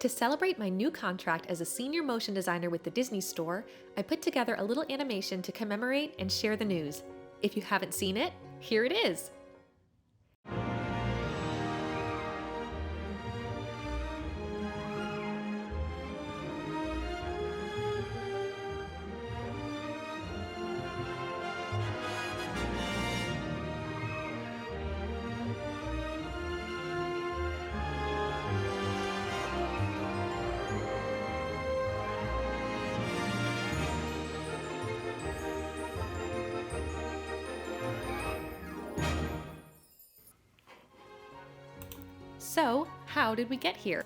To celebrate my new contract as a senior motion designer with the Disney Store, I put together a little animation to commemorate and share the news. If you haven't seen it, here it is. So, how did we get here?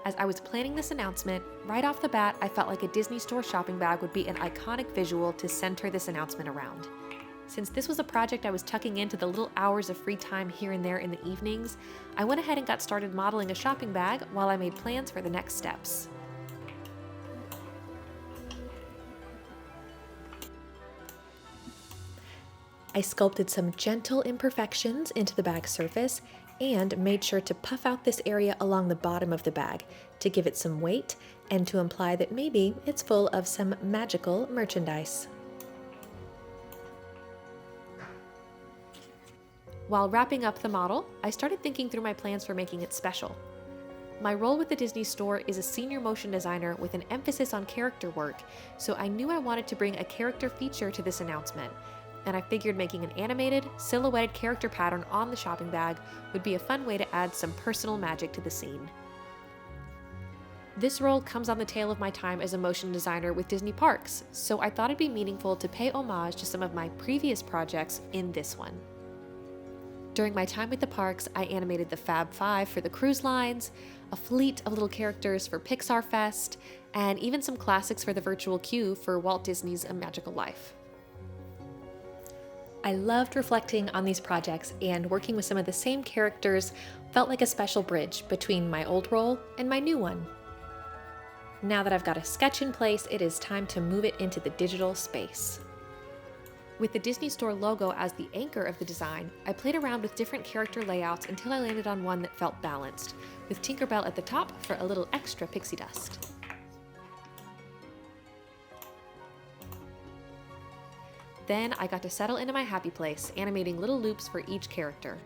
As I was planning this announcement, right off the bat, I felt like a Disney Store shopping bag would be an iconic visual to center this announcement around. Since this was a project I was tucking into the little hours of free time here and there in the evenings, I went ahead and got started modeling a shopping bag while I made plans for the next steps. I sculpted some gentle imperfections into the bag's surface and made sure to puff out this area along the bottom of the bag to give it some weight and to imply that maybe it's full of some magical merchandise. While wrapping up the model, I started thinking through my plans for making it special. My role with the Disney Store is a senior motion designer with an emphasis on character work, so I knew I wanted to bring a character feature to this announcement, and I figured making an animated, silhouetted character pattern on the shopping bag would be a fun way to add some personal magic to the scene. This role comes on the tail of my time as a motion designer with Disney Parks, so I thought it'd be meaningful to pay homage to some of my previous projects in this one. During my time with the parks, I animated the Fab Five for the cruise lines, a fleet of little characters for Pixar Fest, and even some classics for the virtual queue for Walt Disney's A Magical Life. I loved reflecting on these projects, and working with some of the same characters felt like a special bridge between my old role and my new one. Now that I've got a sketch in place, it is time to move it into the digital space. With the Disney Store logo as the anchor of the design, I played around with different character layouts until I landed on one that felt balanced, with Tinkerbell at the top for a little extra pixie dust. Then I got to settle into my happy place, animating little loops for each character.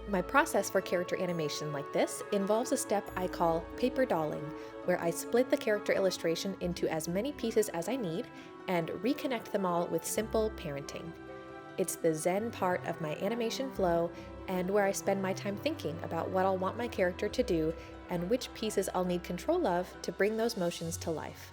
My process for character animation like this involves a step I call paper dolling, where I split the character illustration into as many pieces as I need and reconnect them all with simple parenting. It's the zen part of my animation flow and where I spend my time thinking about what I'll want my character to do and which pieces I'll need control of to bring those motions to life.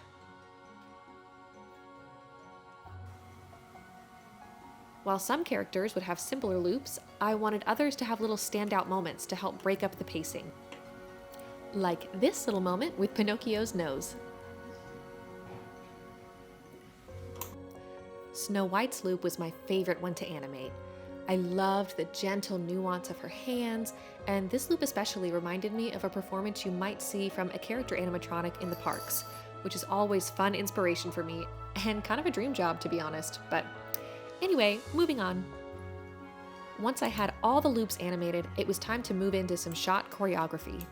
While some characters would have simpler loops, I wanted others to have little standout moments to help break up the pacing. Like this little moment with Pinocchio's nose. Snow White's loop was my favorite one to animate. I loved the gentle nuance of her hands, and this loop especially reminded me of a performance you might see from a character animatronic in the parks, which is always fun inspiration for me, and kind of a dream job to be honest, but anyway, moving on. Once I had all the loops animated, it was time to move into some shot choreography.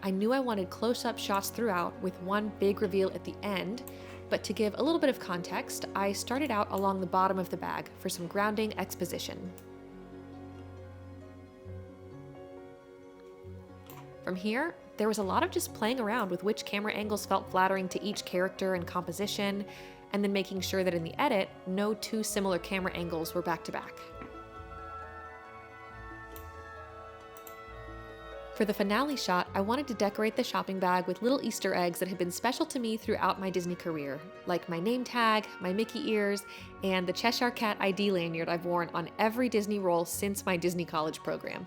I knew I wanted close-up shots throughout with one big reveal at the end, but to give a little bit of context, I started out along the bottom of the bag for some grounding exposition. From here, there was a lot of just playing around with which camera angles felt flattering to each character and composition, and then making sure that in the edit, no two similar camera angles were back to back. For the finale shot, I wanted to decorate the shopping bag with little Easter eggs that had been special to me throughout my Disney career, like my name tag, my Mickey ears, and the Cheshire Cat ID lanyard I've worn on every Disney role since my Disney College program.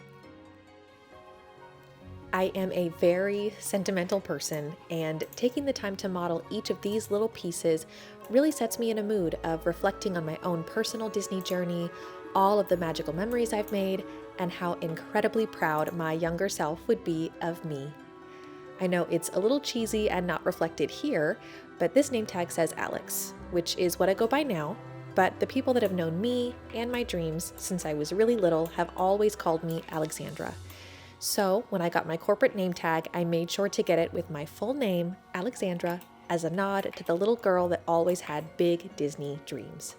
I am a very sentimental person, and taking the time to model each of these little pieces really sets me in a mood of reflecting on my own personal Disney journey, all of the magical memories I've made, and how incredibly proud my younger self would be of me. I know it's a little cheesy and not reflected here, but this name tag says Alex, which is what I go by now, but the people that have known me and my dreams since I was really little have always called me Alexandra. So when I got my corporate name tag, I made sure to get it with my full name, Alexandra, as a nod to the little girl that always had big Disney dreams.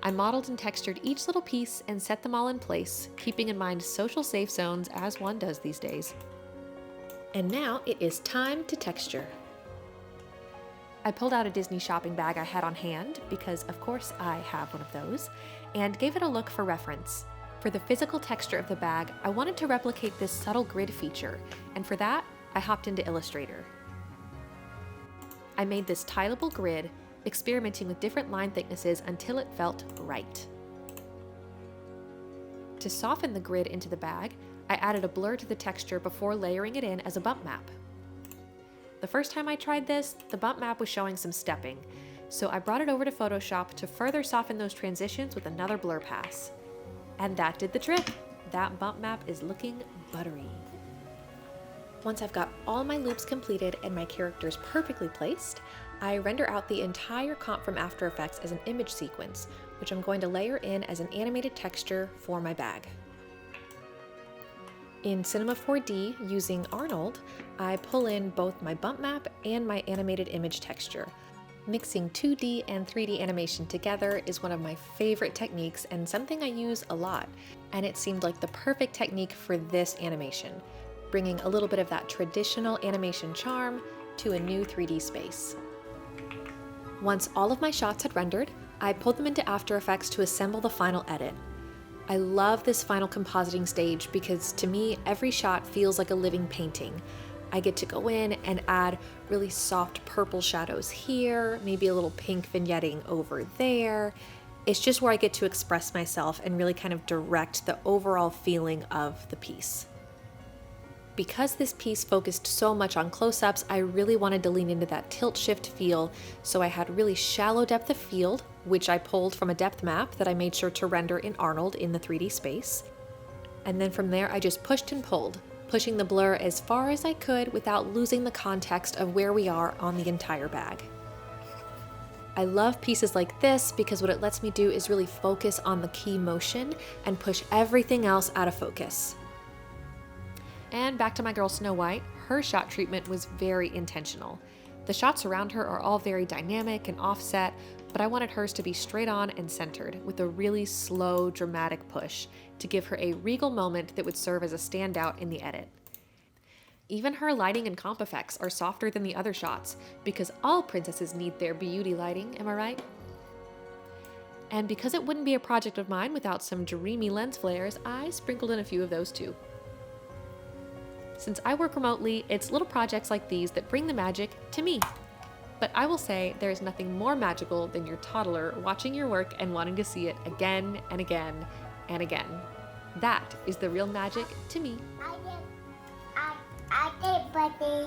I modeled and textured each little piece and set them all in place, keeping in mind social safe zones as one does these days. And now it is time to texture. I pulled out a Disney shopping bag I had on hand, because of course I have one of those, and gave it a look for reference. For the physical texture of the bag, I wanted to replicate this subtle grid feature, and for that, I hopped into Illustrator. I made this tileable grid, experimenting with different line thicknesses until it felt right. To soften the grid into the bag, I added a blur to the texture before layering it in as a bump map. The first time I tried this, the bump map was showing some stepping, so I brought it over to Photoshop to further soften those transitions with another blur pass. And that did the trick. That bump map is looking buttery. Once I've got all my loops completed and my characters perfectly placed, I render out the entire comp from After Effects as an image sequence, which I'm going to layer in as an animated texture for my bag. In Cinema 4D, using Arnold, I pull in both my bump map and my animated image texture. Mixing 2D and 3D animation together is one of my favorite techniques and something I use a lot, and it seemed like the perfect technique for this animation, bringing a little bit of that traditional animation charm to a new 3D space. Once all of my shots had rendered, I pulled them into After Effects to assemble the final edit. I love this final compositing stage because to me, every shot feels like a living painting. I get to go in and add really soft purple shadows here, maybe a little pink vignetting over there. It's just where I get to express myself and really kind of direct the overall feeling of the piece. Because this piece focused so much on close-ups, I really wanted to lean into that tilt-shift feel, so I had really shallow depth of field, which I pulled from a depth map that I made sure to render in Arnold in the 3D space. And then from there, I just pushed and pulled, pushing the blur as far as I could without losing the context of where we are on the entire bag. I love pieces like this because what it lets me do is really focus on the key motion and push everything else out of focus. And back to my girl Snow White, her shot treatment was very intentional. The shots around her are all very dynamic and offset, but I wanted hers to be straight on and centered with a really slow, dramatic push to give her a regal moment that would serve as a standout in the edit. Even her lighting and comp effects are softer than the other shots because all princesses need their beauty lighting, am I right? And because it wouldn't be a project of mine without some dreamy lens flares, I sprinkled in a few of those too. Since I work remotely, it's little projects like these that bring the magic to me. But I will say there is nothing more magical than your toddler watching your work and wanting to see it again and again and again. That is the real magic to me. I did, buddy.